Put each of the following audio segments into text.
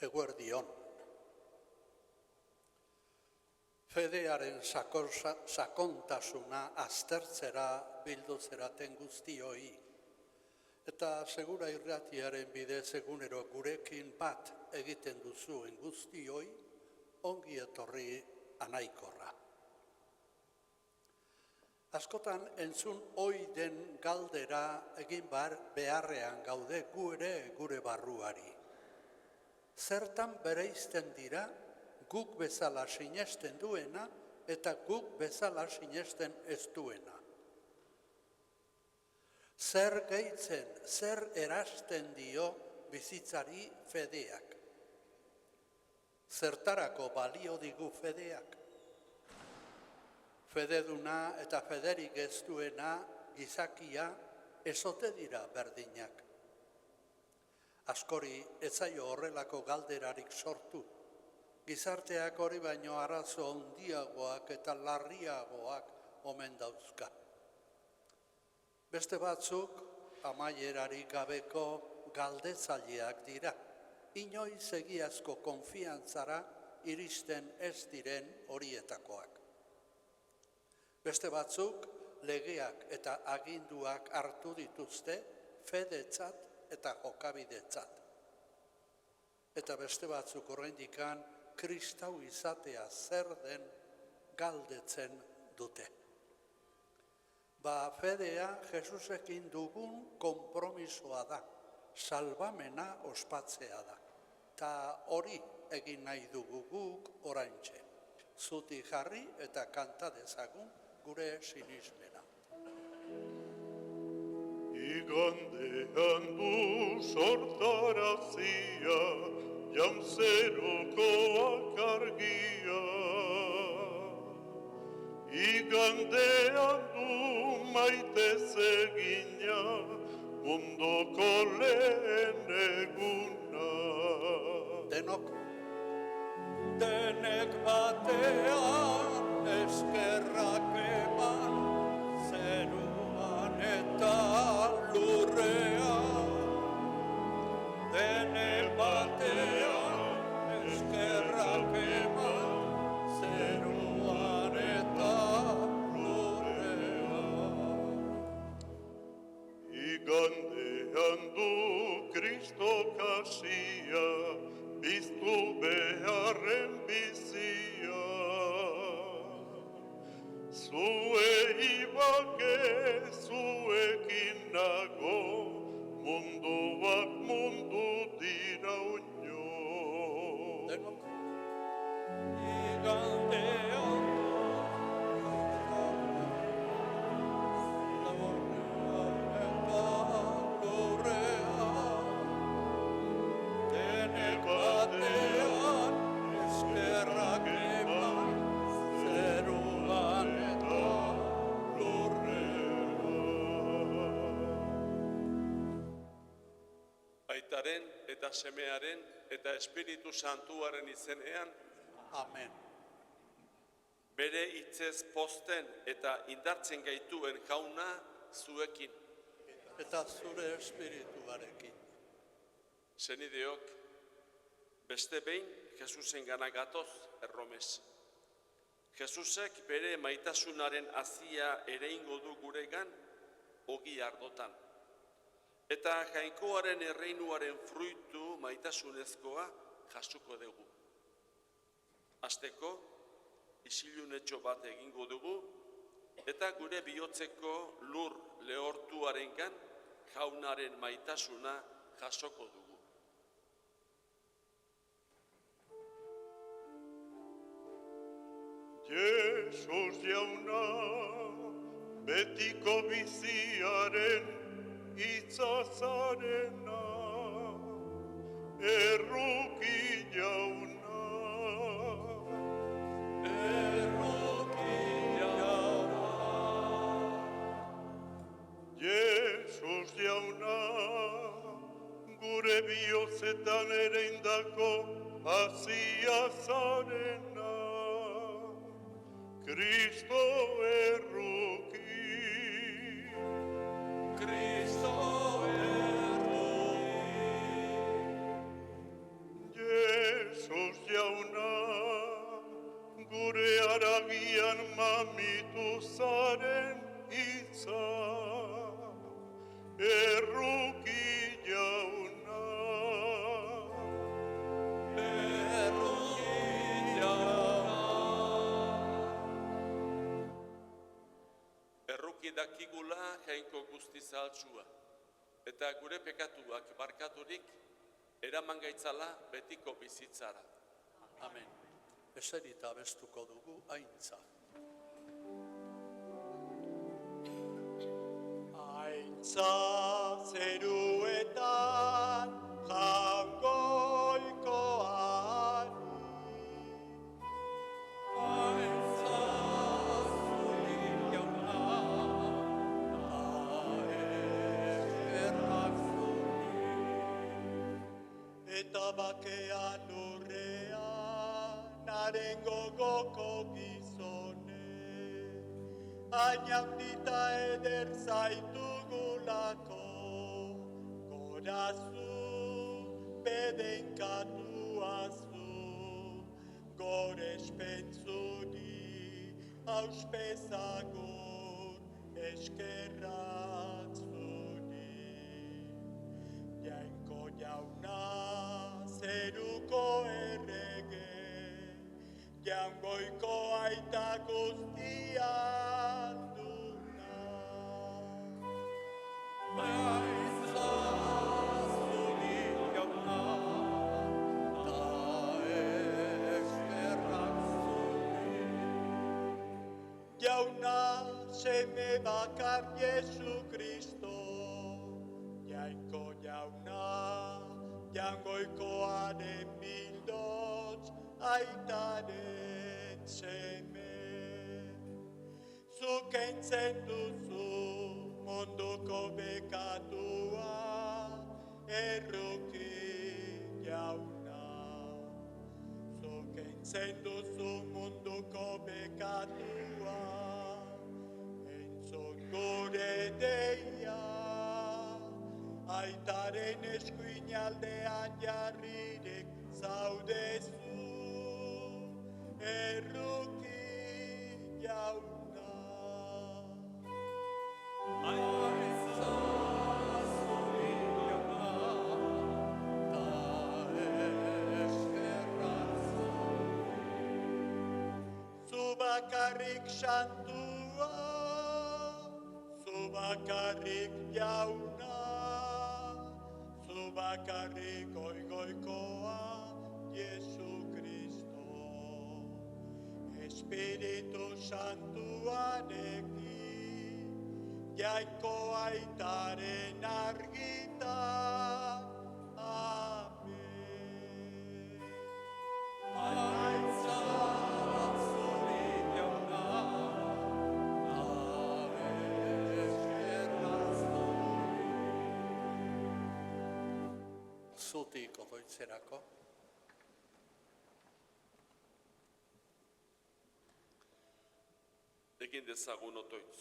Eguerdion. Fedearen sakontasuna aztertzera bildu zeraten guztioi, eta Segura Irratiaren bidez egunero gurekin bat egiten duzuen guztioi, ongi etorri anaikorra. Askotan entzun ohi den galdera egin beharrean gaude gu ere gure barruari. Zertan bereizten dira guk bezala sinesten duena eta guk bezala sinesten ez duena. Zer gehitzen, zer erasten dio bizitzari fedeak? Zertarako balio digu fedeak? Fededuna eta federik ez duena gizakia ezote dira berdinak. Askori ez zaio horrelako galderarik sortu. Gizarteak hori baino arazo handiagoak eta larriagoak omen dauzka. Beste batzuk amaierarik gabeko galdetzaileak dira. Inoiz egiazko konfiantzara iristen ez diren horietakoak. Beste batzuk legeak eta aginduak hartu dituzte fedetzat eta jokabidetzat. Eta beste batzuk oraindikan kristau izatea zer den galdetzen dute. Fedea Jesusekin dugun konpromisoa da, salbamena ospatzea da. Ta hori egin nahi dugu guk oraintxe. Zutik jarri eta kanta dezagun gure sinismena. Igandean du sortarazia, jamzerokoak argia. Igandean du maitez egina, mundoko lehen eguna. Denok, denek batean eskerrak eman, zeruan eta lurrean. Denek batean eskerrak eman, zeruan eta lurrean. Igandean du Kristo kasia, biztu beharren bizia. Zuei bake, zuekin nago, munduak mundu dira oino. Denok, igandean batean eskerrak eman, zeruan eta lurrean. Aitaren eta semearen eta Espiritu Santuaren izenean, Amen. bere hitzez pozten eta indartzen gaituen jauna zuekin. Eta zure espirituarekin. Senideok, beste behin Jesusen gana gatoz erromes. Jesusek bere maitasunaren azia ereingo du guregan ogi ardotan. Eta jainkoaren erreinuaren fruitu maitasunezkoa jasuko dugu. Hasteko, isilunetxo bat egingo dugu, eta gure bihotzeko lur lehortuarengan jaunaren maitasuna jasoko dugu. Jesus jauna, betiko biziaren itzazarena, erruki jauna. Erruki jauna. Jesus jauna, gure bihotzetan ereindako hasia zarena. Cristo erruki. Cristo erruki. Yeah. mamitu zaren itza, erruki jauna. Erruki dakigula jainko guzti zahaltsua, eta gure pekatuak barkaturik eraman gaitzala betiko bizitzara. Amen. Eserita abestuko dugu aintza. Aintza zeruetan jangoikoari. Aintza zuri jauna, eskerrak zuri. Eta bakean lurrean haren gogoko gizone, hainamdita eder zaitugulako, gorazu bedenkatuazu, gore espentzuri auspezagur eskerrak zuri. Jainko jauna zeruko errege, jangoiko aita guztian duna. Aintza zuri jauna, ta eskerrak zuri. Jauna seme bakar Jesu Kristo, jainko jauna, jangoikoaren bildotz aitaren seme. Zuk eintzen duzu munduko bekatua, erruki jauna. Zuk eintzen duzu munduko bekatua, entzun gure deia, aitaren eskuinaldean jarririk zaudezu, erruki jauna. Aintza zuri jauna, ta eskerrak zuri. Zu bakarrik santua, zu bakarrik jauna, zu bakarrik oigoikoa, Jesu Kristo. Espiritu Santuarekin, jainko aitaren argita. Amen. Aintza zuri jauna, ta eskerrak zuri. Zutik odoitzerako. Egin dezagun otoitz.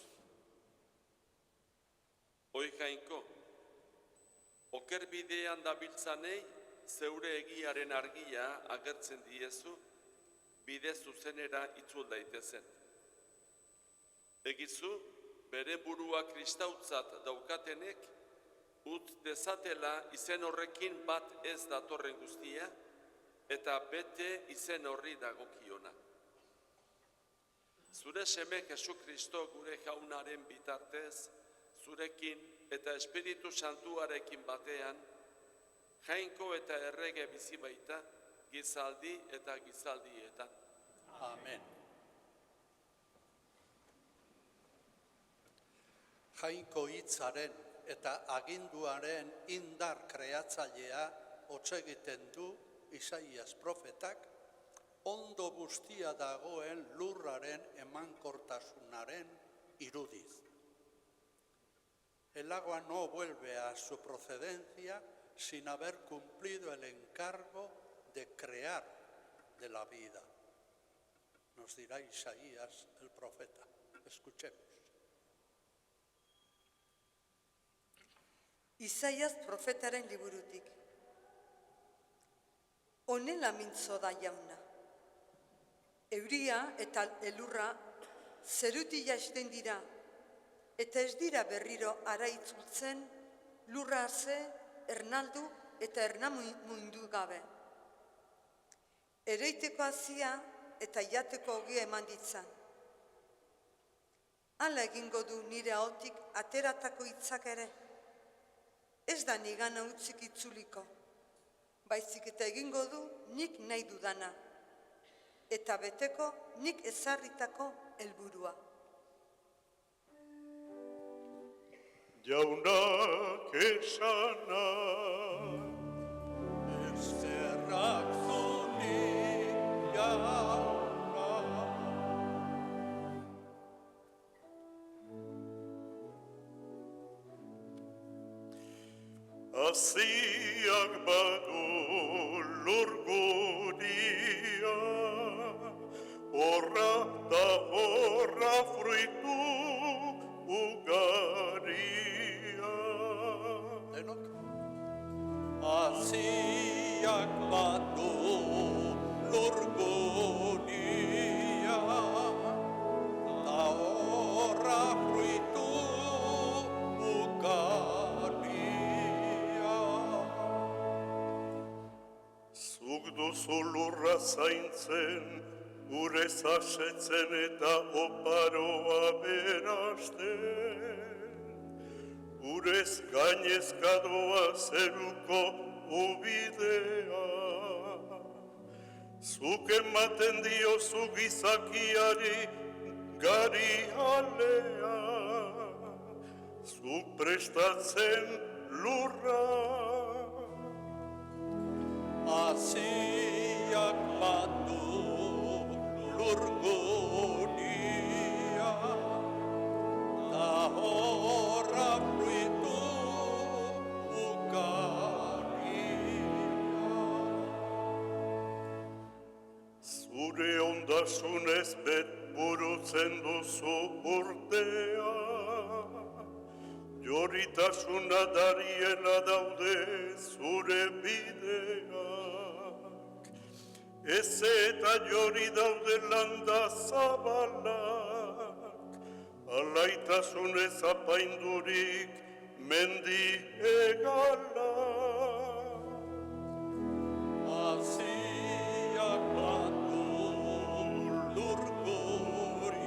Hoi jainko, oker bidean dabiltzanei zeure egiaren argia agertzen diezu, bide zuzenera itzul daitezen. Egizu, bere burua kristautzat daukatenek, ut dezatela izen horrekin bat ez datorren guztia, eta bete izen horri dagokiona. Zure seme Jesu Kristo gure jaunaren bitartez, zurekin eta Espiritu Santuarekin batean, jainko eta errege bizi baita, gizaldi eta gizaldietan. Amen. Jainko hitzaren eta aginduaren indar kreatzailea hotz egiten du Isaias profetak, ondo guztia dagoen lurraren emankortasunaren irudiz. El agua no vuelve a su procedencia sin haber cumplido el encargo de crear de la vida. Nos dirá Isaías el profeta. Escuchemos. Isaias profetaren liburutik. Honela mintzo da jauna. Euria eta elurra zeruti jaisten dira, eta ez dira berriro ara itzultzen lurra haze, ernaldu eta ernamuindu gabe. Ereiteko hazia eta jateko ogia eman ditzan. Hala egingo du nire ahotik ateratako hitzak ere. Ez da nigana utzik itzuliko, baizik eta egingo du nik nahi dudana, eta beteko nik ezarritako helburua. Jaunak esana, Eskerrak zuri, jauna. Aziak badu lurguria, horra da horra fruitu ugaria. Denok? Aziak badu lurgunia, da horra fruitu ugaria. Zuk duzu lurra zaintzen, urez asetzen eta oparoa berasten. Urez gainezka doa zeruko ubidea. Zuk ematen diozu gizakiari gari alea. Zuk prestatzen lurra. Aziak badu lurgunia, da horra fruitu ugaria. Zure ondasunez bet burutzen duzu urtea, joritasuna dariela daude zure bideak. Ez eta jori daude landa zabalak, alaitasunez apaindurik mendi egalak. Aziak badu lurguria,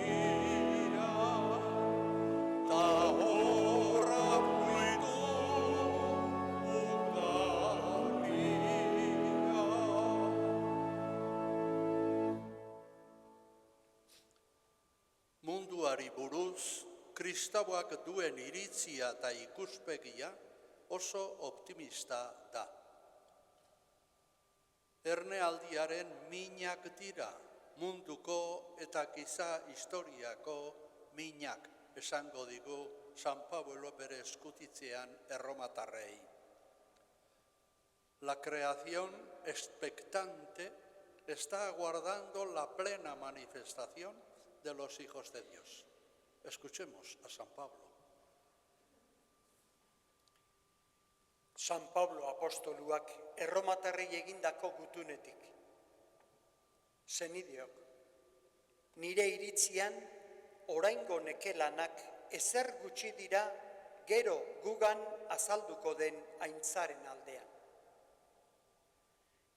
da horra fruitu ugaria. Munduari buruz, kristauak duen iritzia eta ikuspegia oso optimista da. Ernealdiaren minak dira, munduko eta giza historiako minak, esango digu San Pablo bere eskutitzean erromatarrei. La creación expectante está aguardando la plena manifestación de los hijos de Dios. Escuchemos a San Pablo. San Pablo apostoluak erromatarrei egindako gutunetik. Senideok, nire iritzian oraingo nekelanak ezer gutxi dira gero gugan azalduko den aintzaren aldean.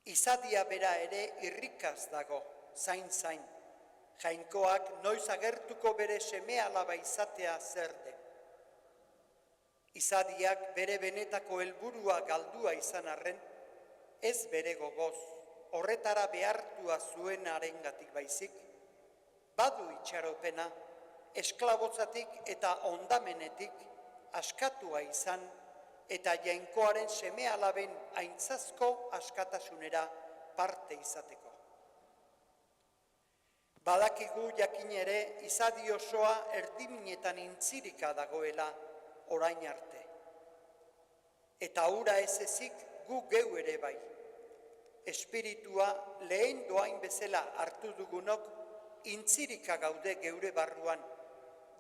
Izadia bera ere irrikaz dago, zain, jainkoak noiz agertuko bere seme alaba izatea zer den. Izadiak bere benetako helburua galdua izan arren, ez bere gogoz, horretara behartua zuen arengatik baizik, badu itxaropena, esklabotzatik eta ondamenetik askatua izan eta jainkoaren seme alaben aintzazko askatasunera parte izateko. Badakigu jakin ere izadi osoa erdiminetan intzirika dagoela orain arte. Eta hura ez ezik gu geu ere bai. Espiritua lehen doain bezala hartu dugunok intzirika gaude geure barruan,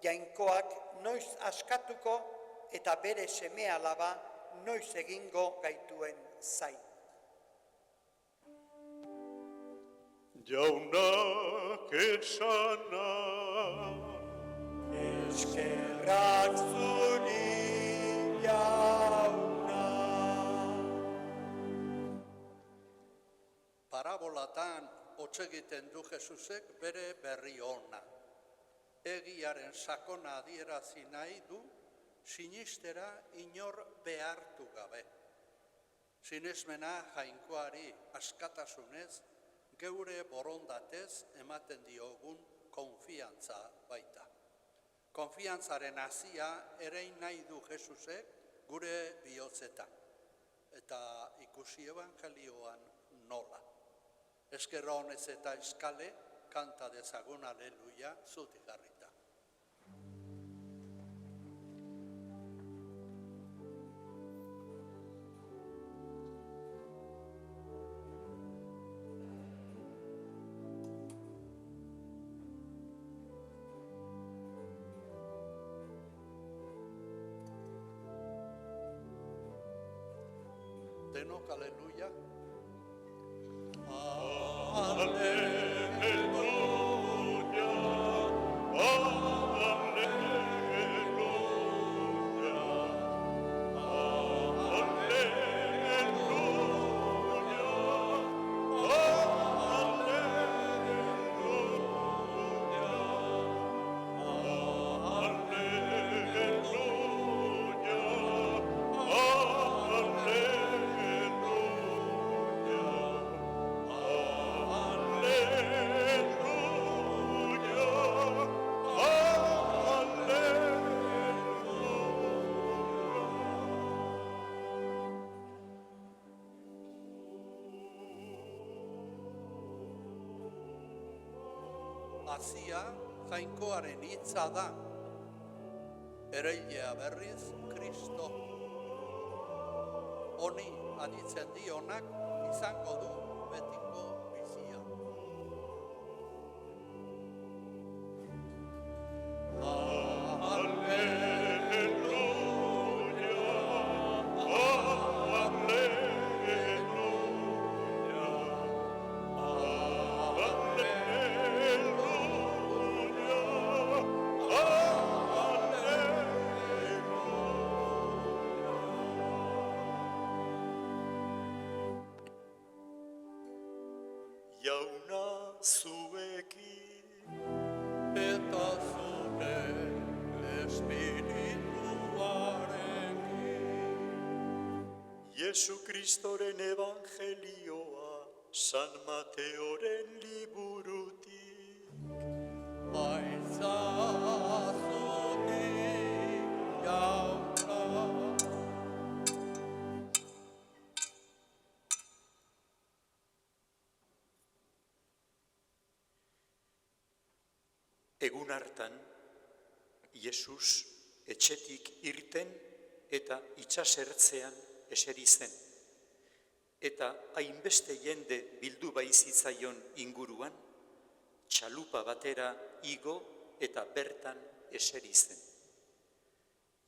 jainkoak noiz askatuko eta bere seme alaba noiz egingo gaituen zain. Jaunak esana, eskerrak zuri jauna. Parabolatan hotz egiten du Jesusek bere berri ona. Egiaren sakona adierazi nahi du, sinistera inor behartu gabe. Sinesmena jainkoari askatasunez, geure borondatez ematen diogun konfiantza baita. Konfiantzaren hazia erein nahi du Jesusek gure bihotzetan. Eta ikusi ebangelioan nola. Esker honez eta eskale, kanta dezagun aleluia zutik garrita. Denok aleluia. Hazia jainkoaren hitza da, ereilea berriz Kristo. Honi aditzen dionak izango du betiko bizia. Jauna zuekin, Eta zure espirituarekin. Jesu Kristoren evangelioa, San Mateoren liburutik. Baitzazutik jauna. Egun hartan, Jesus etxetik irten eta itsasertzean eseri zen. Eta hainbeste jende bildu baizitzaion inguruan, txalupa batera igo eta bertan eseri zen.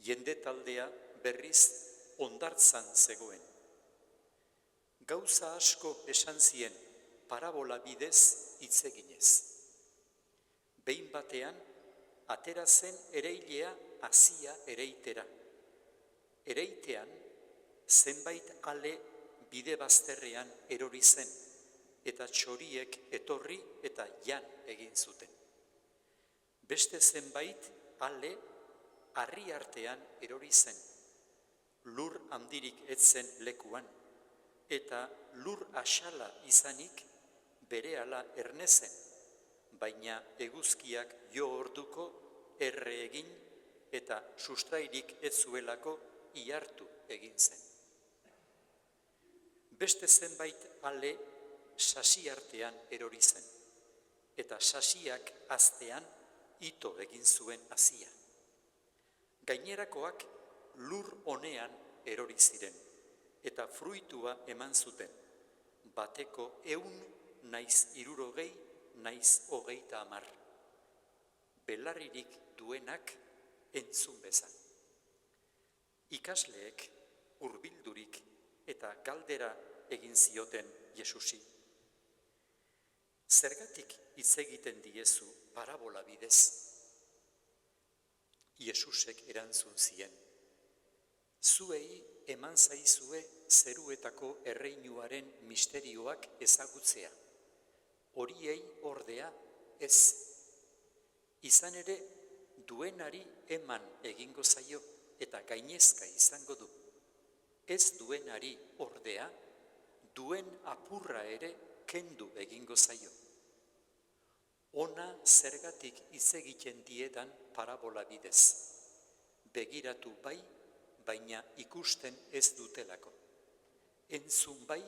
Jende taldea berriz hondartzan zegoen. Gauza asko esan zien parabola bidez hitz eginez. Behin batean, atera zen ereilea hazia ereitera. Ereitean, zenbait ale bide bazterrean erori zen, eta txoriek etorri eta jan egin zuten. Beste zenbait ale harri artean erori zen, lur handirik etzen lekuan, eta lur asala izanik berehala ernezen, baina eguzkiak jo orduko erre egin eta sustrairik ez zuelako ihartu egin zen. Beste zenbait ale sasi artean erori zen, eta sasiak aztean ito egin zuen hazia. Gainerakoak lur onean erori ziren, eta fruitua eman zuten, bateko 100 naiz 60 naiz 30. Belarririk duenak entzun bezan. Ikasleek hurbildurik eta galdera egin zioten Jesusi. Zergatik hitz egiten diezu parabola bidez? Jesusek erantzun zien. Zuei eman zaizue zeruetako erreinuaren misterioak ezagutzea. Horiei ordea ez. Izan ere, duenari eman egingo zaio eta gainezka izango du. Ez duenari ordea, duen apurra ere kendu egingo zaio. Ona zergatik hitz egiten diedan parabola bidez. Begiratu bai, baina ikusten ez dutelako. Entzun bai,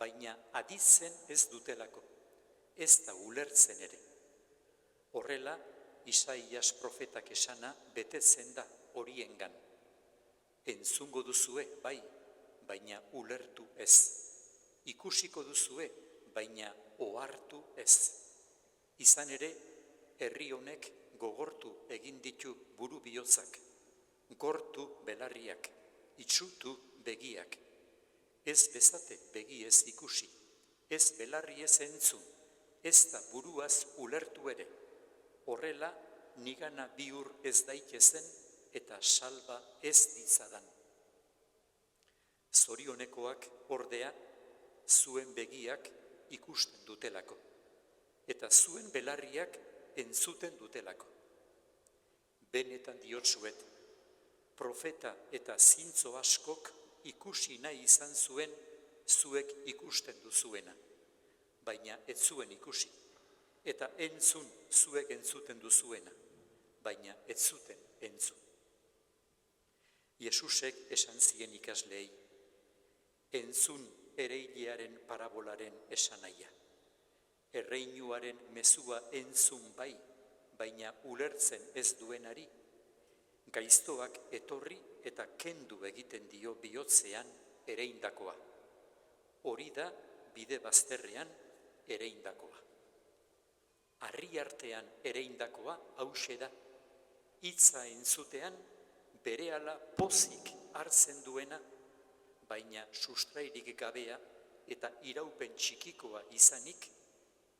baina aditzen ez dutelako. Ez da ulertzen ere. Horrela, Isaias profetak esana betetzen da horiengan. Entzungo duzue bai, baina ulertu ez. Ikusiko duzue, baina ohartu ez. Izan ere, herri honek gogortu egin ditu buru bihotzak, gortu belarriak, itsutu begiak. Ez bezate begiez ikusi, ez belarriez entzun, ez da buruaz ulertu ere. Horrela, nigana bihur ez daitezen eta salba ez ditzadan. Zorionekoak ordea, zuen begiak ikusten dutelako, eta zuen belarriak entzuten dutelako. Benetan diotsuet, profeta eta zintzo askok ikusi nahi izan zuen zuek ikusten duzuena, baina ez zuen ikusi, eta entzun zuek entzuten duzuena, baina ez zuten entzun. Jesusek esan zien ikasleei, entzun ereilearen parabolaren esanahia. Erreinuaren mezua entzun bai, baina ulertzen ez duenari, gaiztoak etorri eta kendu egiten dio bihotzean ereindakoa. Hori da bide bazterrean ereindakoa. Harri artean ereindakoa hauxe da, hitza entzutean berehala pozik hartzen duena, baina sustrairik gabea eta iraupen txikikoa izanik,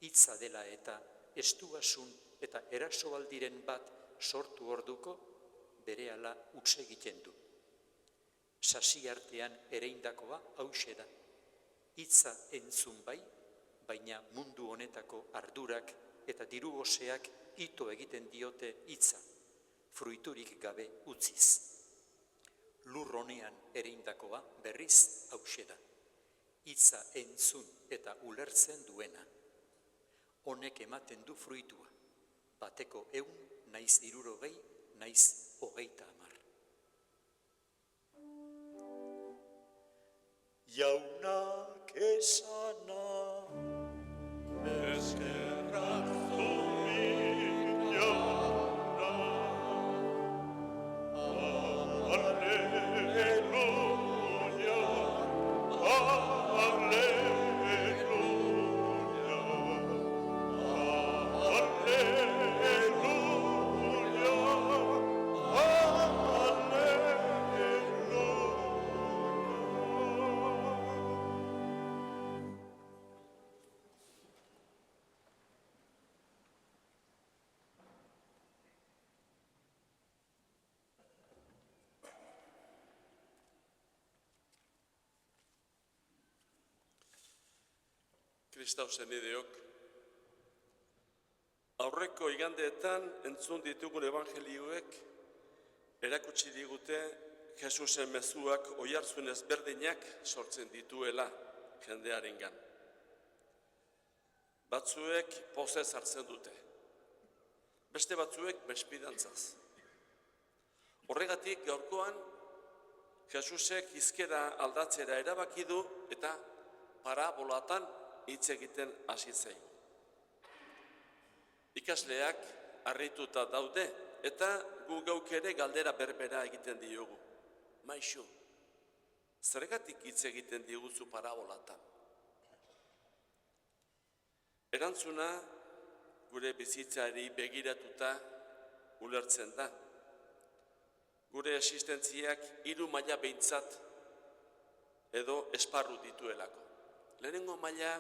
hitza dela eta estuasun eta erasoaldiren bat sortu orduko, berehala huts egiten du. Sasi artean ereindakoa hauxe da. Hitza entzun bai, baina mundu honetako ardurak eta diru goseak ito egiten diote hitza, fruiturik gabe utziz. Lur honean ereindakoa berriz hauxe da. Hitza entzun eta ulertzen duena. Honek ematen du fruitua, bateko 100, naiz 60, naiz 30. Jaunak esana, Eskerrak zurik jauna, Alleluia, Alleluia, Kristau senideok, aurreko igandeetan entzun ditugun evangelioek erakutsi digute Jesusen mezuak oihartzun ezberdinak sortzen dituela jendearengan. Batzuek pozez hartzen dute, beste batzuek bespidantzaz. Horregatik gaurkoan Jesusek hizkera aldatzera erabaki du eta parabolatan hitz egiten hasi zaigu. Ikasleak harrituta daude eta gu geuk ere galdera berbera egiten diogu. Maixu, zergatik hitz egiten diguzu parabolatan? Erantzuna gure bizitzari begiratuta ulertzen da. Gure existentziak 3 maila behintzat edo esparru dituelako. Lehenengo maila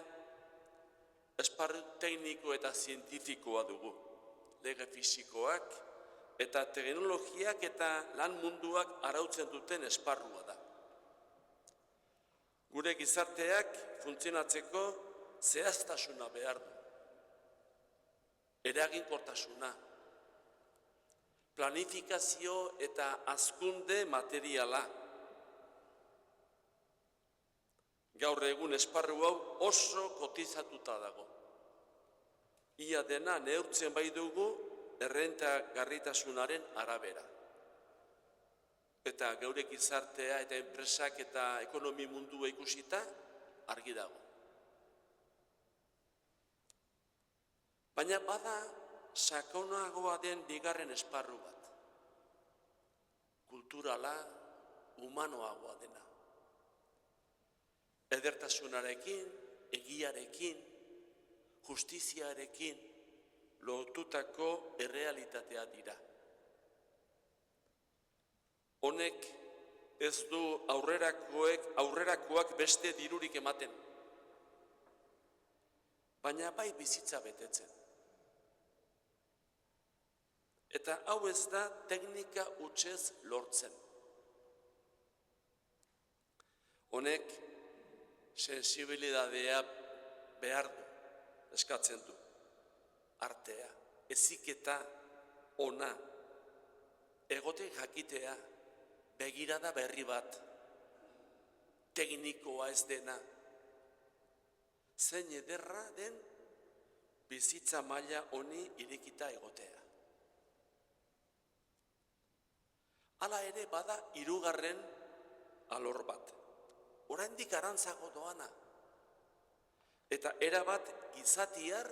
esparru tekniko eta zientifikoa dugu. Lege fisikoak eta teknologiak eta lan munduak arautzen duten esparrua da. Gure gizarteak funtzionatzeko zehaztasuna behar du. Eraginkortasuna, planifikazio eta hazkunde materiala. Gaur egun esparru hau oso kotizatuta dago. Ia dena neurtzen bai dugu errentagarritasunaren arabera. Eta geure gizartea eta enpresak eta ekonomi mundua ikusita argi dago. Baina bada sakonagoa den bigarren esparru bat. Kulturala, humanoagoa dena. Edertasunarekin, egiarekin, justiziarekin lotutako errealitatea dira. Honek ez du aurrerakoak beste dirurik ematen, baina bai bizitza betetzen. Eta hau ez da teknika hutsez lortzen. Honek sensibilidadea behar du, eskatzen du. Artea, heziketa ona, egoten jakitea, begirada berri bat, teknikoa ez dena. Zein ederra den bizitza maila honi irekita egotea. Hala ere bada hirugarren alor bat. Oraindik arantzago doana. Eta erabat gizatiar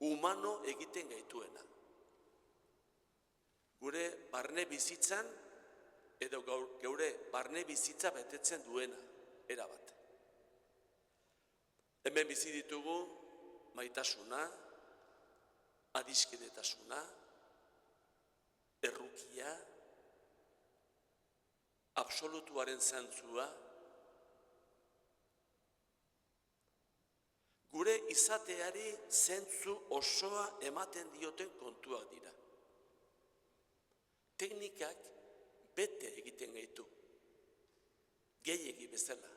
humano egiten gaituena. Gure barne bizitzan edo geure barne bizitza betetzen duena, erabat. Hemen bizi ditugu maitasuna, adiskidetasuna, errukia, absolutuaren zentzua, gure izateari zentzu osoa ematen dioten kontuak dira. Teknikak bete egiten gaitu, gehiegi bezala.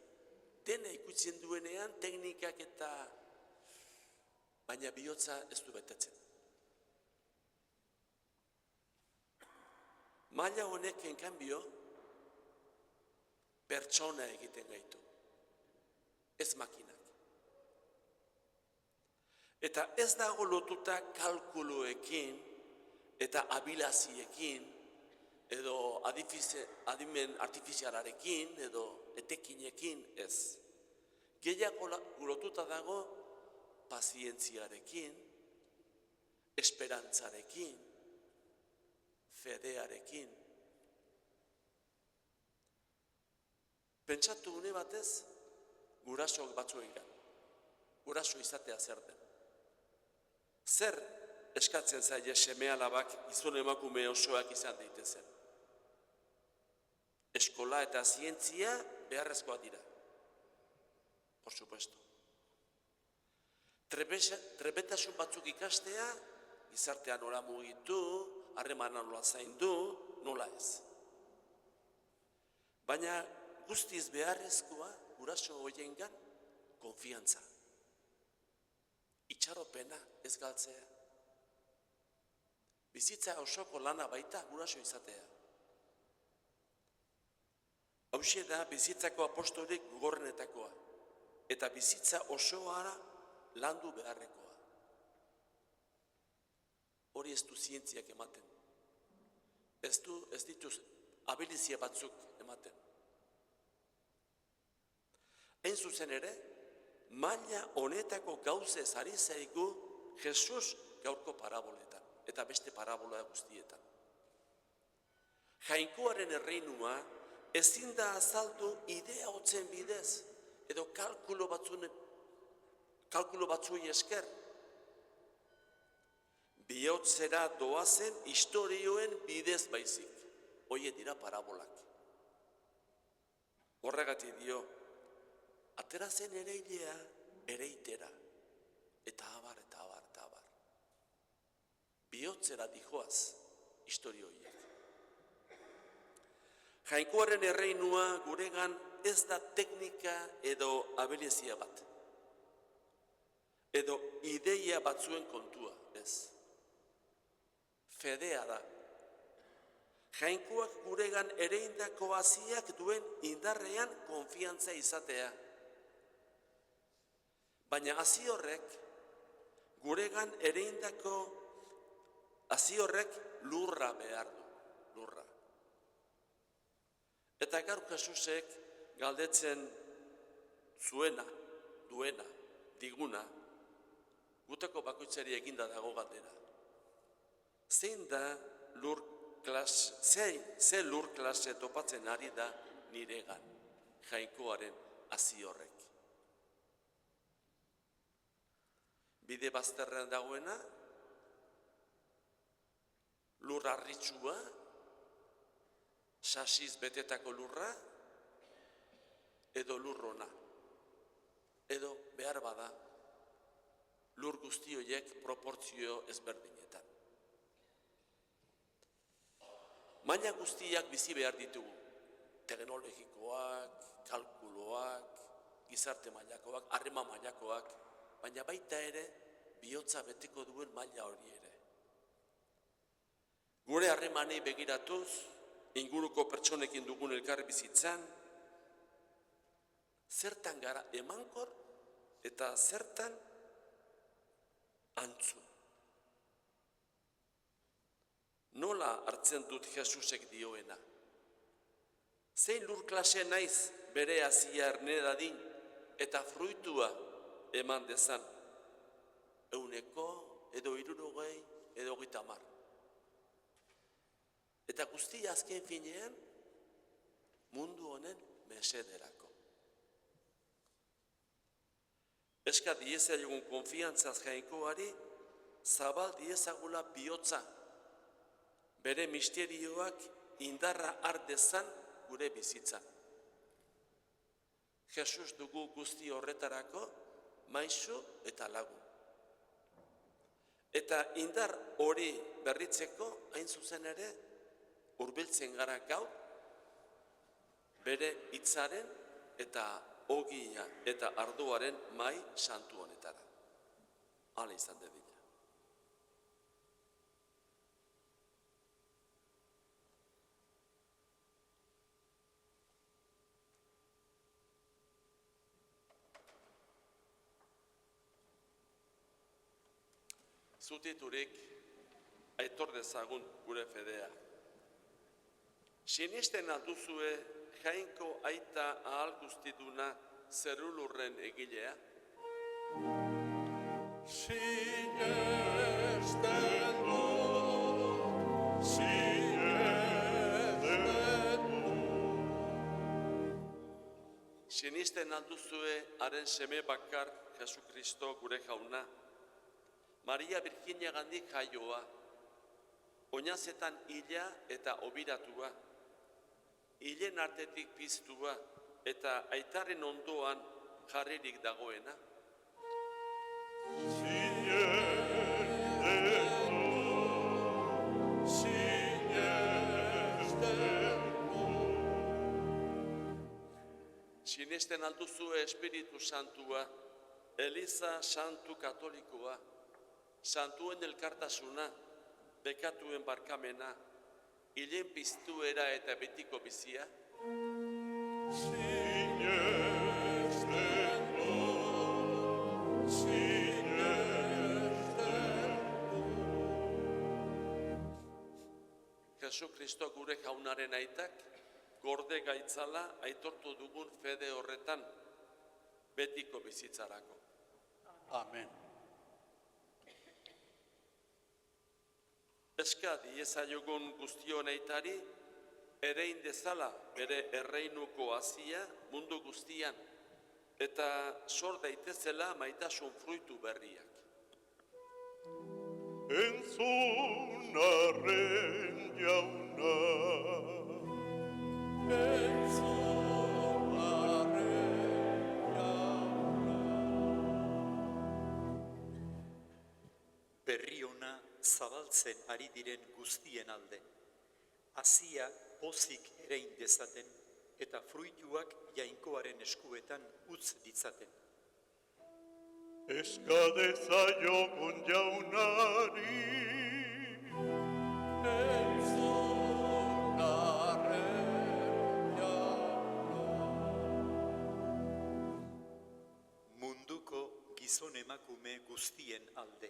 Dena ikutzen duenean teknikak eta baina bihotza ez du betetzen. Maila honek enkanbio pertsona egiten gaitu, ez makinak. Eta ez dago lotuta kalkuluekin eta abilaziekin edo adimen artifizialarekin edo etekinekin ez. Gehiago lotuta dago pazientziarekin, esperantzarekin, fedearekin. Pentsatu une batez, gurasoak batzuengan, guraso izatea zer den. Zer eskatzen zaie seme-alabak gizon emakume osoak izan daitezen? Eskola eta zientzia beharrezkoa dira. Por supuesto. Trebetasun batzuk ikastea, gizartea nola mugitu, harremana nola zaindu, nola ez. Baina guztiz beharrezkoa guraso horiengan konfiantza. Itxaropena ez galtzea. Bizitza osoko lana baita guraso izatea. Hauxe da bizitzako apostolik gogorrenetakoa eta bizitza osoara landu beharrekoa. Hori ez du zientziak ematen. Ez dituz abilizia batzuk ematen. Hain zuzen ere, maila honetako gauzez ari zaigu Jesus gaurko paraboletan eta beste parabola guztietan. Jainkoaren erreinua ezin da azaldu idea hotzen bidez edo kalkulo batzuei esker. Bihotzera doazen istorioen bidez baizik. Hoie dira parabolak. Horregatik dio, atera zen ereilea, ereitera, eta abar, eta abar, eta abar. Bihotzera dijoaz, historio horiek. Jainkoaren erreinua guregan ez da teknika edo abilizia bat, edo ideia batzuen kontua, ez. Fedea da. Jainkoak guregan ereindako haziak duen indarrean konfiantza izatea. Baina hazi horrek, guregan ereindako hazi horrek lurra behar du, lurra. Eta gaur Jesusek galdetzen zuena, duena, diguna, gutako bakoitzari eginda dago galdera. Zein da ze lur klase topatzen ari da niregan, jainkoaren hazi horrek. Bide bazterrean dagoena, lur harritsua, sasiz betetako lurra, edo lurrona, edo behar bada, lur guzti horiek proportzio ezberdinetan. Maila guztiak bizi behar ditugu, teknologikoak, kalkuloak, gizarte mailakoak, harreman mailakoak, baina baita ere, bihotza beteko duen maila hori ere. Gure harremanei begiratuz, inguruko pertsonekin dugun elkar bizitzan, zertan gara emankor eta zertan antzu. Nola hartzen dut Jesusek dioena? Zein lur klase naiz bere hazia erne dadin eta fruitua eman dezan? 100 edo 60 edo 30. Eta guztia azken finean mundu honen mesederako. Eska diezaiogun konfiantzaz jainkoari zabal diezagula bihotza, bere misterioak indarra ardezan gure bizitzan. Jesus dugu guzti horretarako maisu eta lagun. Eta indar hori berritzeko hain zuzen ere hurbiltzen gara gaur bere hitzaren eta ogia eta ardoaren mai santu honetara. Hala izan dadila. Zutiturik aitor dezagun gure fedea. Sinisten alduzue jainko aita ahal guztiduna zerulurren egilea? Sinesten dut, sinesten dut. Sinisten alduzue haren seme bakar Jesukristo gure jauna, Maria Virginia gandik jaioa, oinazetan hila eta obiratua, hilen artetik piztua eta aitaren ondoan jarririk dagoena. Sinesten alduzue Espiritu Santua, Eliza Santu Katolikoa, santuen elkartasuna, bekatuen barkamena, hilen piztuera eta betiko bizia. Sinesten dut, sinesten dut. Jesukristo gure jaunaren aitak, gorde gaitzala aitortu dugun fede horretan, betiko bizitzarako. Amen. Eska diezaiogun guztion aitari, erein dezala bere erreinuko hazia mundu guztian, eta sor daitezela maitasun fruitu berriak. Entzun arren jauna, Entzun arren jauna. Berri ona zabaltzen ari diren guztien alde, hazia pozik erein dezaten eta fruituak jainkoaren eskuetan utz ditzaten. Eska dezaiogun jaunari, Munduko gizon emakume guztien alde,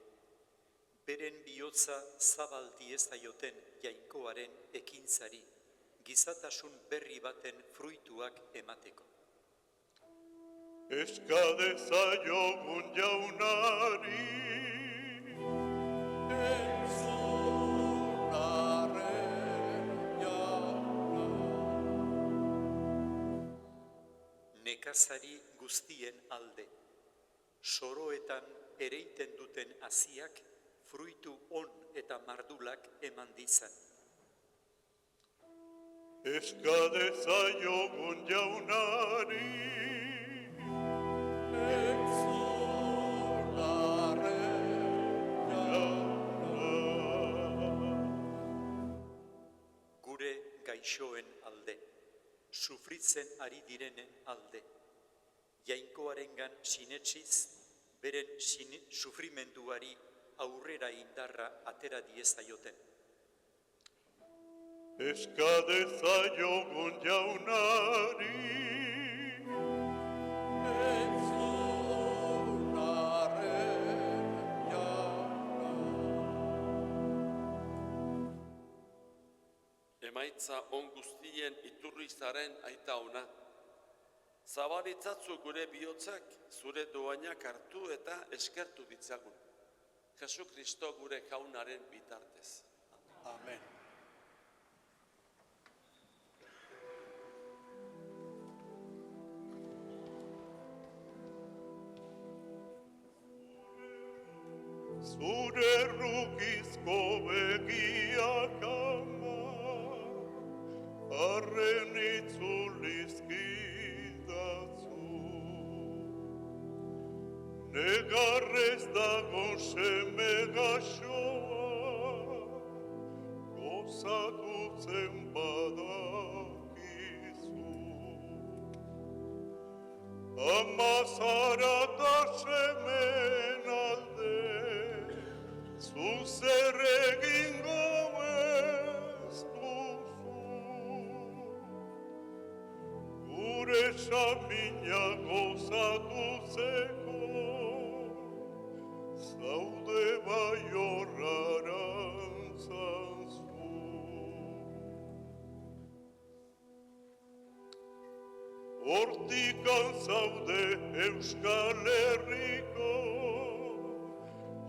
beren bihotza zabal diezaioten jainkoaren ekintzari, gizatasun berri baten fruituak emateko. eska dezaiogun jaunari, Nekazari guztien alde, soroetan ereiten duten haziak fruitu on eta mardulak eman ditzan. eska dezaiogun jaunari, Gure gaixoen alde, sufritzen ari direnen alde, jainkoarengan sinetsiz, beren sufrimenduari aurrera indarra atera diezaioten. eska dezaiogun jaunari, Emaitza on guztien iturri zaren aita ona. Zabalitzatzu gure bihotzak zure doainak hartu eta eskertu ditzagun. Jesu Kristo gure jaunaren bitartez. Amen. zure rugizko begiak ama, arren itzulizkidatzu. Negarrez dago seme gaxoa, gozatutzen badakizu. Ama zara ta semen alde, zuzer egingo ez duzu. Gure samina gozatutzeko, zaude bai horrarantzazu. Hortikan zaude Euskal Herriko,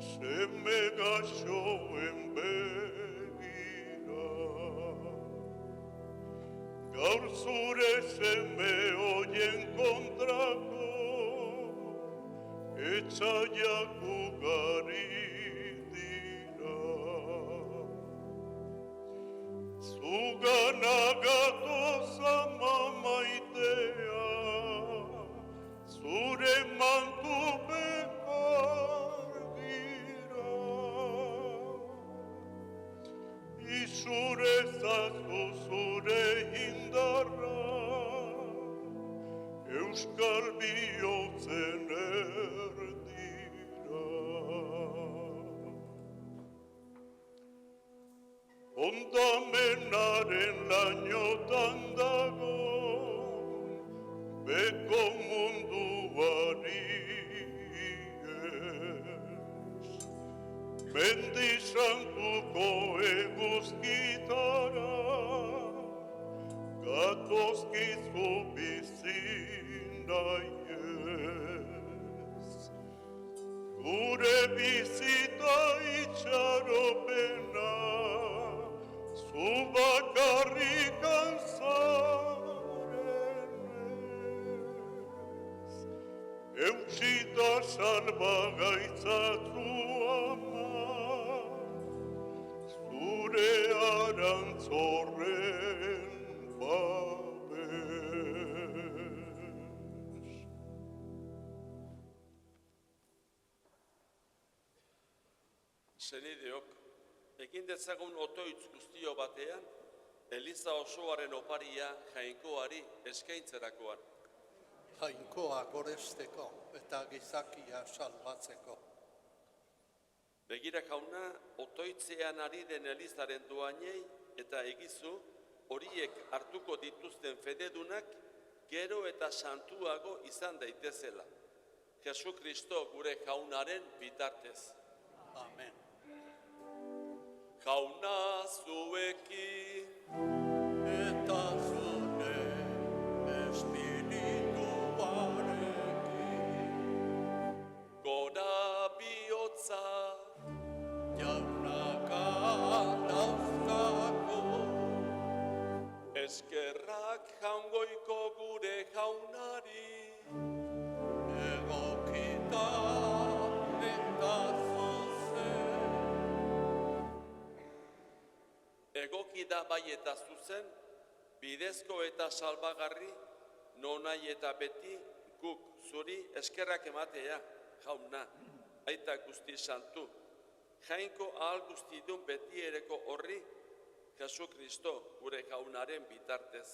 seme gaxoen begira. Gaur zure seme hoien kontrako, etxaiak ugari dira. Zugana gatoz ama maitea, zure mantu bekar gira. Izure zazu zure indarra, Euskal bihotzen erdira. Ondamenaren lainotan dago, beko munduari ez. Mendi santuko eguzkitara, gatozkizu bizi nahi ez. Gure bizita itxaropena, zu bakarrik zarenez. Eutsita salbagaitzatu ama, zure arantzorren babes. Senideok, Egin dezagun otoitz guztio batean, Eliza osoaren oparia Jainkoari eskaintzerakoan. Jainkoa goresteko eta gizakia salbatzeko. Begira jauna, otoitzean ari den Elizaren doainei eta egizu horiek hartuko dituzten fededunak gero eta santuago izan daitezela. Jesu Kristo gure jaunaren bitartez. Amen. Jauna zuekin, Eta zure espirituarekin, gora bihotza, jaunaka dauzkako, eskerrak jaungoiko gure jaunari, egokita eta zuzen. egoki da bai eta zuzen, bidezko eta salbagarri, nonai eta beti guk zuri eskerrak ematea, jauna, aita guzti santu, Jainko ahal guztidun beti ereko horri, Jesu Kristo gure jaunaren bitartez.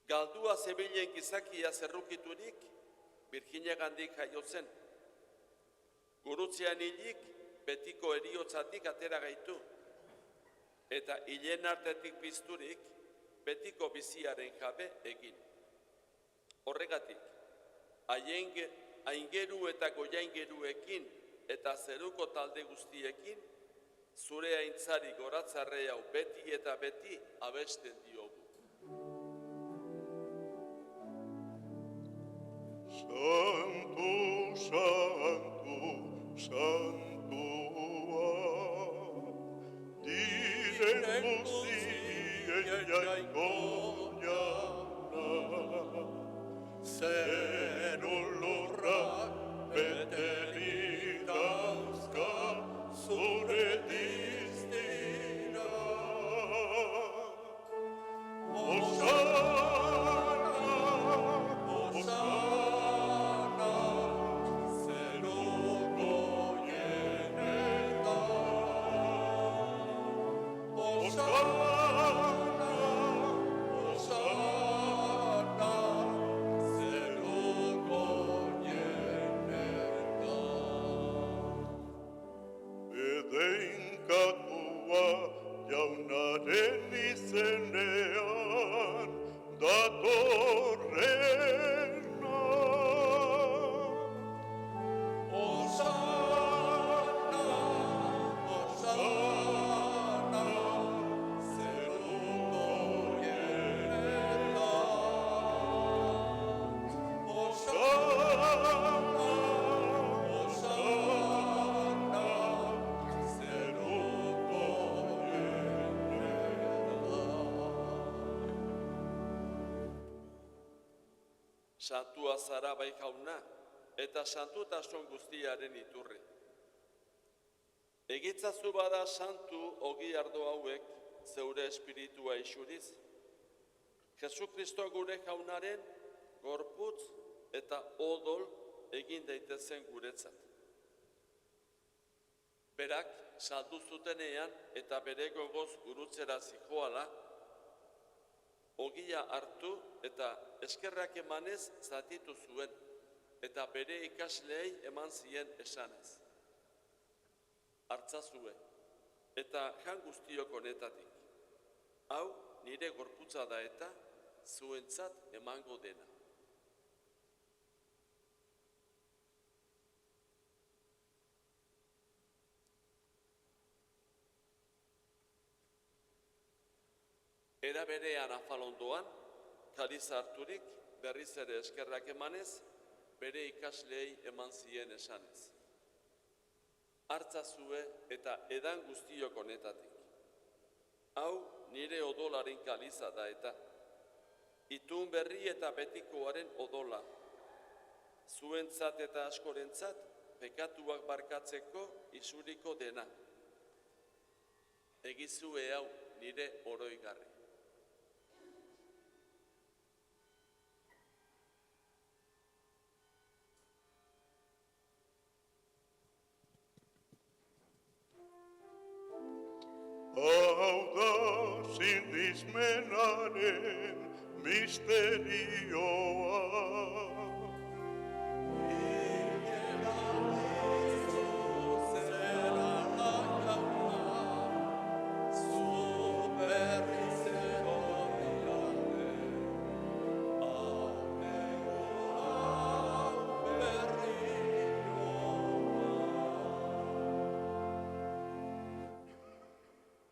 Galdua zebilen gizakia zerrukiturik, Birginegandik jaiotzen. Gurutzean hilik, betiko eriotzatik atera gaitu. Eta hilen artetik pizturik, betiko biziaren jabe egin. Horregatik, aingeru eta goiaingeruekin eta zeruko talde guztiekin, zure aintzari goratzarre hau beti eta beti abesten diogu. Santu, santu, santua, diren guztien jainko jauna, zeru lurrak beterik dauzka zure diztira. Edenkatua jaunaren izenean datorrena. Osana, Osana, zeruko jenetan. Osana, Osana, zeruko Santua zara bai jauna, eta santutasun guztiaren iturri. Egitzazu bada santu ogi ardo hauek zeure espiritua isuriz. Jesu Kristo gure jaunaren gorputz eta odol egin daitezen guretzat. Berak saldu zutenean eta bere gogoz gurutzera zijoala, ogia hartu eta eskerrak emanez zatitu zuen, eta bere ikasleei eman zien esanez. Hartzazue, eta jan guztiok honetatik. Hau nire gorputza da eta zuentzat emango dena. Era berean afalondoan, kaliza harturik, berriz ere eskerrak emanez, bere ikasleei eman zien esanez. Hartzazue eta edan guztiok honetatik. Hau nire odolaren kaliza da eta, itun berri eta betikoaren odola, zuentzat eta askorentzat, pekatuak barkatzeko isuriko dena. Egizue hau nire oroigarri. Hau da sinismenaren misterioa.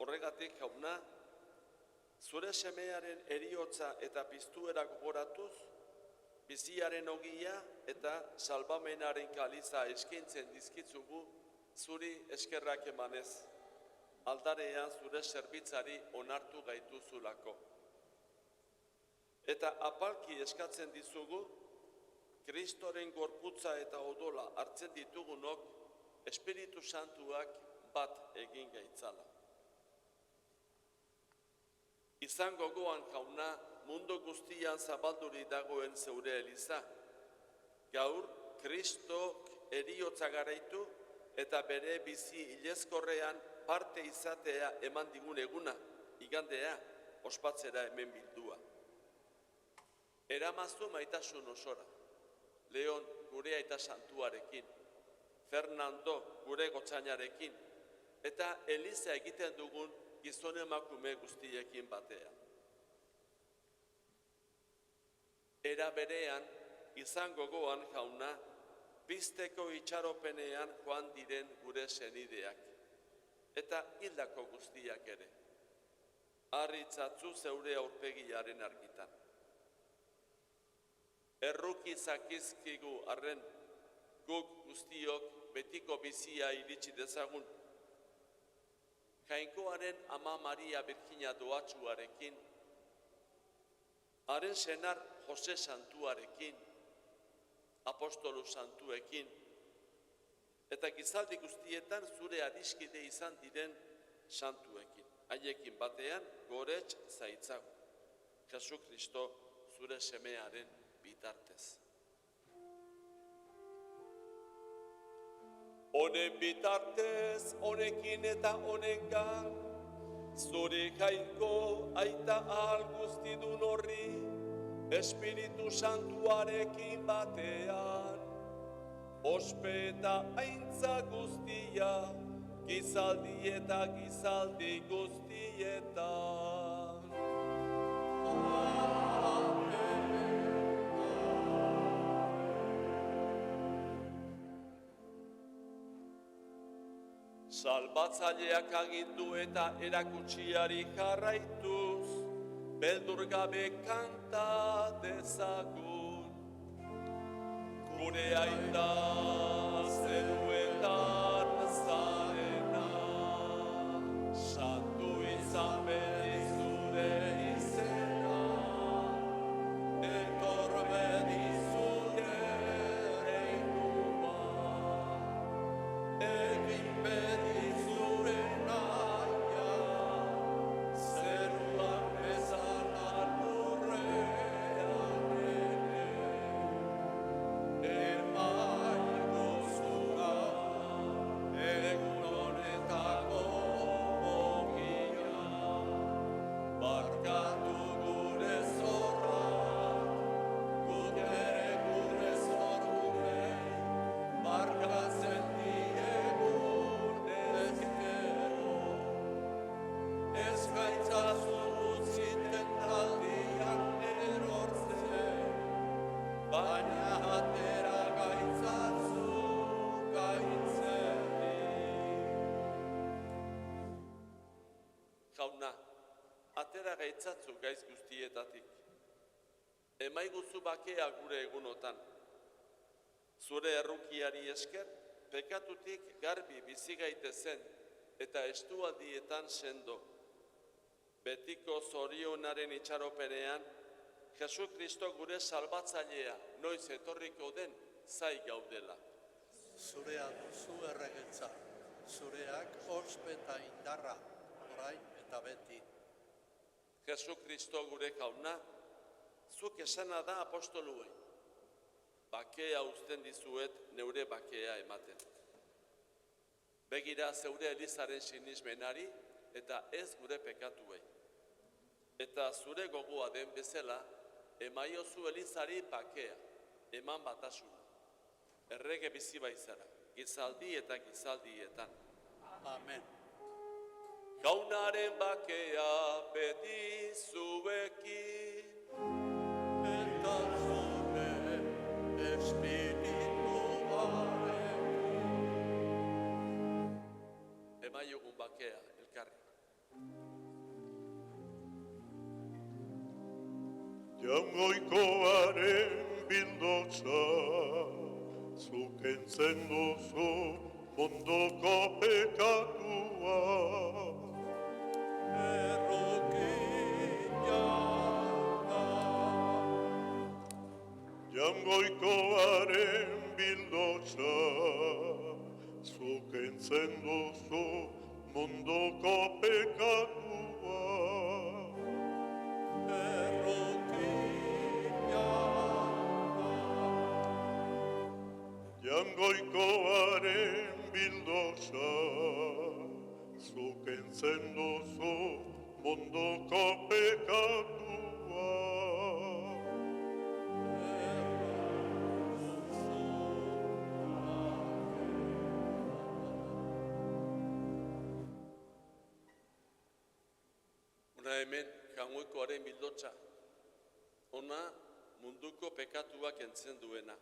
Horregatik, jauna, zure semearen eriotza eta piztuera gogoratuz, biziaren ogia eta salbamenaren kaliza eskaintzen dizkitzugu zuri eskerrak emanez, aldarean zure zerbitzari onartu gaituzulako. Eta apalki eskatzen dizugu, Kristoren gorputza eta odola hartzen ditugunok Espiritu Santuak bat egin gaitzala. Izan gogoan, jauna, mundu guztian zabalduri dagoen zeure eliza. Gaur, Kristok eriotza garaitu eta bere bizi ilezkorrean parte izatea eman digun eguna, igandea, ospatzera hemen bildua. Eramazu maitasun osora, Leon gure aita santuarekin, Fernando gure gotzainarekin, eta eliza egiten dugun gizon emakume guztiekin batean. Era berean, izan gogoan, jauna, pizteko itxaropenean joan diren gure senideak, eta hildako guztiak ere. Harritzatzu zeure aurpegiaren argitan. Erruki zakizkigu arren, guk guztiok betiko bizia iritsi dezagun, Jainkoaren ama Maria Birjina doatsuarekin, haren senar Jose Santuarekin, apostolu santuekin, eta gizaldi guztietan zure adiskide izan diren santuekin. Haiekin batean gorets zaitzagu, Jesu Kristo zure semearen bitartez. Honen bitartez, honekin eta honengan, zure jainko aita ahal guztidun horri, Espiritu Santuarekin batean, ospe eta aintza guztia, gizaldi eta gizaldi guztietan. Salbatzaileak agindu eta erakutsiari jarraituz, beldur gabe kanta dezagun. Gure aita zeruetan zarena, santu izan beti zure izena, etor beti zure reinua, egin beti zure naia, zeruan bezala lurrean ere, emaiko zura, egun honetako ogia, barkatu gure zorrak, guk ere gure zorrei, barkatzen diegun ezkero, ez gaitzazu utziten taldian erortzen, baina atera gaitzazu gaitzetik. Jauna, atera gaitzatzu gaiz guztietatik. Emaiguzu bakea gure egunotan. Zure errukiari esker, pekatutik garbi bizi gaitezen eta estualdietan sendo. Betiko zorionaren itxaropenean, Jesu Kristo gure salbatzailea noiz etorriko den zai gaudela. Zurea duzu erregetza, zureak ospe eta indarra, orain eta beti. Jesu Kristo gure jauna, zuk esana da apostoluei. Bakea uzten dizuet neure bakea ematen. Begira zeure elizaren sinismenari eta ez gure pekatuei. Eta zure gogoa den bezala, emaiozu Elizari bakea, eman batasuna. Errege bizi baizara, gizaldi eta gizaldietan. Amen. Jaunaren bakea beti zuekin. Eta zure espirituarekin. Emaiogun bakea, elkarri. Jaungoikoaren bildotza, zuk entzen duzu mondoko pekatua. Errokin jauna. Jaungoikoaren bildotza, zuk entzen duzu mondoko pekatua. Jangoikoaren bildotza, zuk entzen duzu mondoko pekatua. Ona hemen jangoikoaren bildotza. Ona munduko pekatuak entzen duena.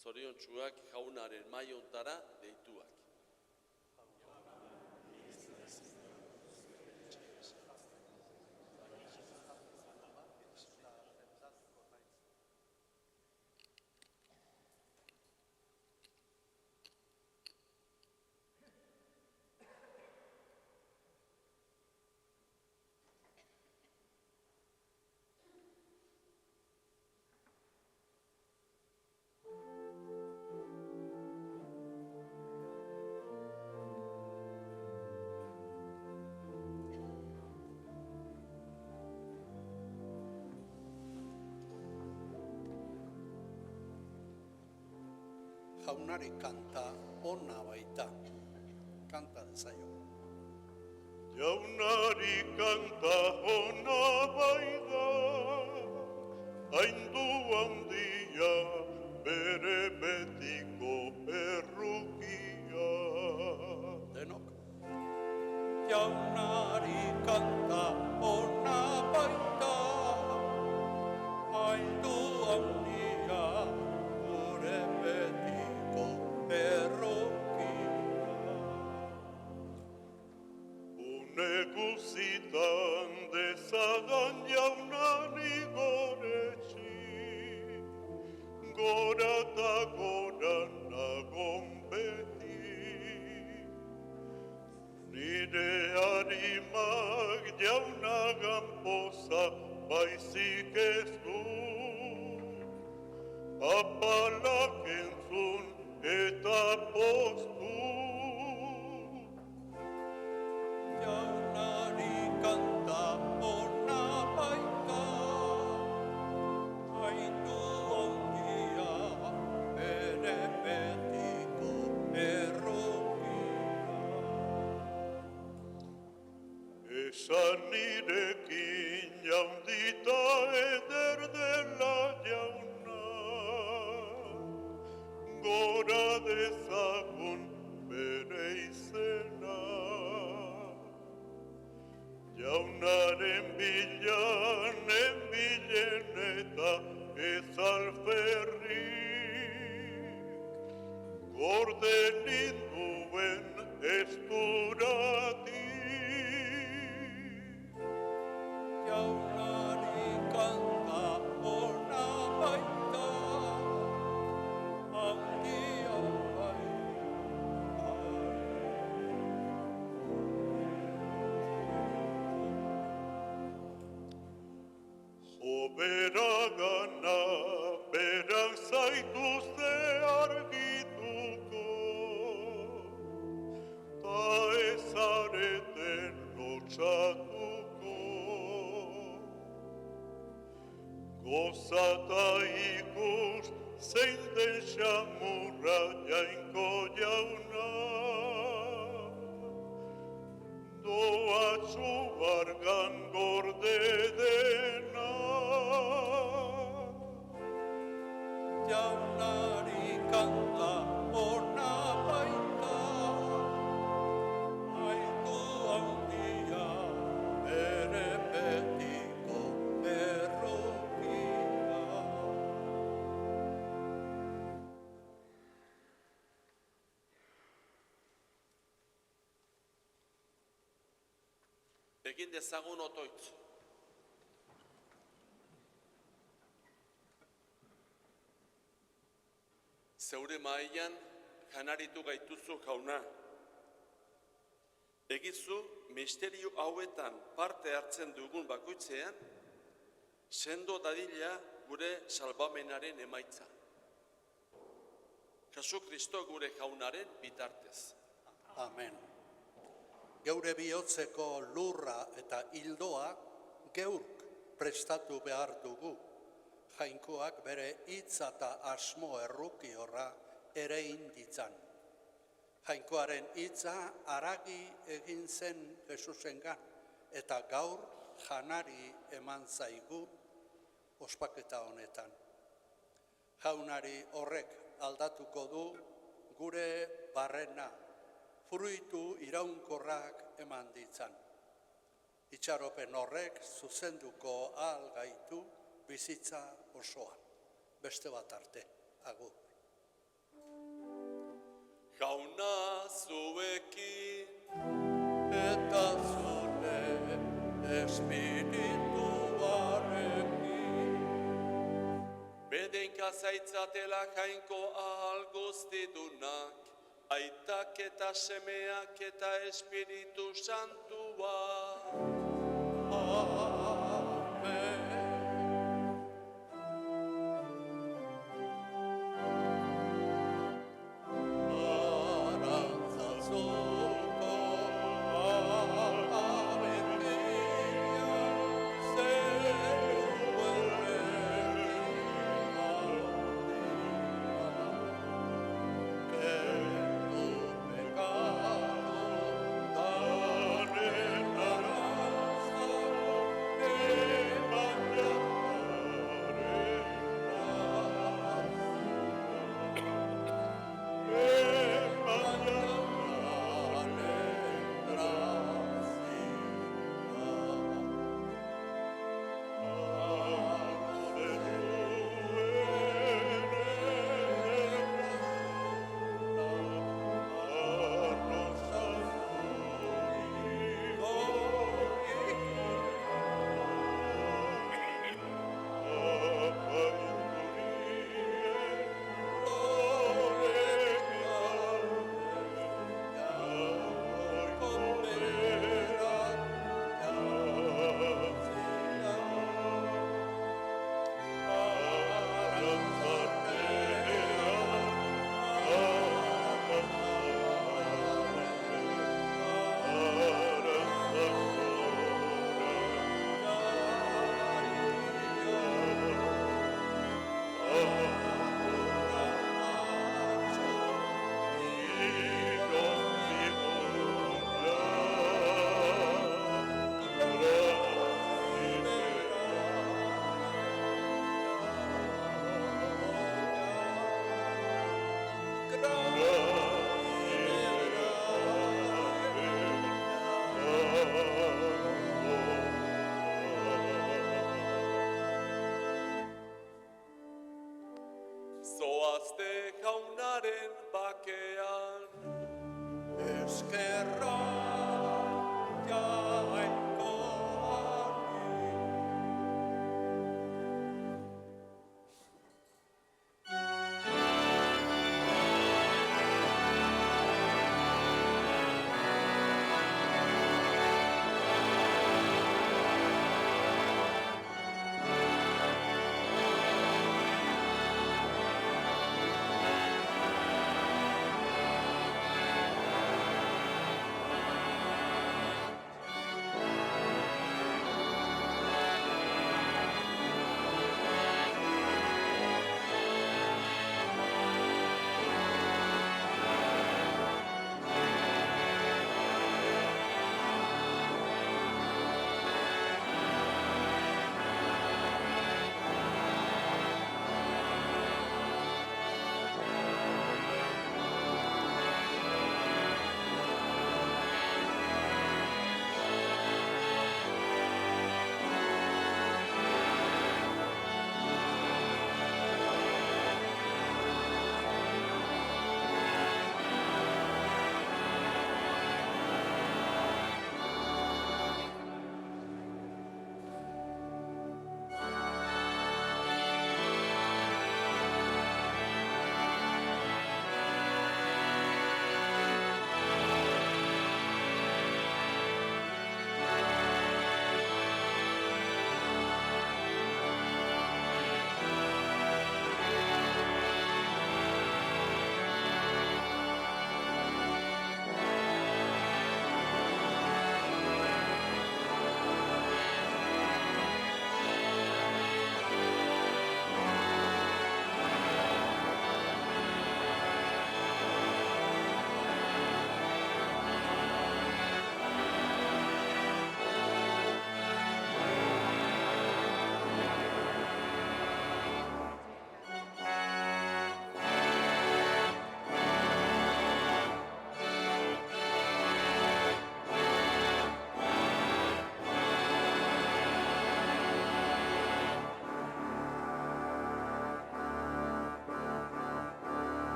Zoriontsuak jaunaren maiontara deituak. Jaunari kanta ona baita. Kanta dezaio. Jaunari kanta hona baida, haindu handia bere betiko perrukia. Denok. Jaunari kanta ona baita, haindu handia gure betiko perrokia. Une guzitan dezadan jaunari goretsi, gora eta gora nagon beti. Nire harimak jaunagan poza baizik ez du, apalak entzun eta poztu. Jaunari kanta ona baita, haindu handia bere betiko perrokia. Esan nirekin jaundita eder dela jauna, gora dezagun bere izena. Jaunaren bilan enbilen eta ez alferrik, gorde ninduen ez duratik. Jaunari kanta ona baita, handia Oberagana berak zaituzte argituko, ta ezareten lotsatuko. Gozata ikus zein den xamurra jainko jauna, atzuargan gorde dena. Jaunari kanta ona baita, aitu handia bere betiko errukia. Egin dezagun otoitz. Zeure mailan janaritu gaituzu jauna. Egizu misterio hauetan parte hartzen dugun bakoitzean, sendo dadila gure salbamenaren emaitza. Jesu Kristo gure jaunaren bitartez. Amen. Geure bihotzeko lurra eta hildoa geurk prestatu behar dugu. Jainkoak bere hitza eta asmo erruki horra ere inditzan. Jainkoaren hitza haragi egin zen Jesusengan eta gaur janari eman zaigu ospaketa honetan. Jaunari horrek aldatuko du gure barrena, fruitu iraunkorrak eman ditzan. Itxaropen horrek zuzenduko ahal gaitu bizitza osoa. Beste bat arte, agur. Jauna zuekin, Eta zure espirituarekin. bedenka zaitzatela jainko ahal guztidunak, aitak eta semeak eta Espiritu Santua. Amen. Arantzazuko aberria, zeru kendu pekatu danen arantza, eman Zoazte jaunaren bakean, Eskerra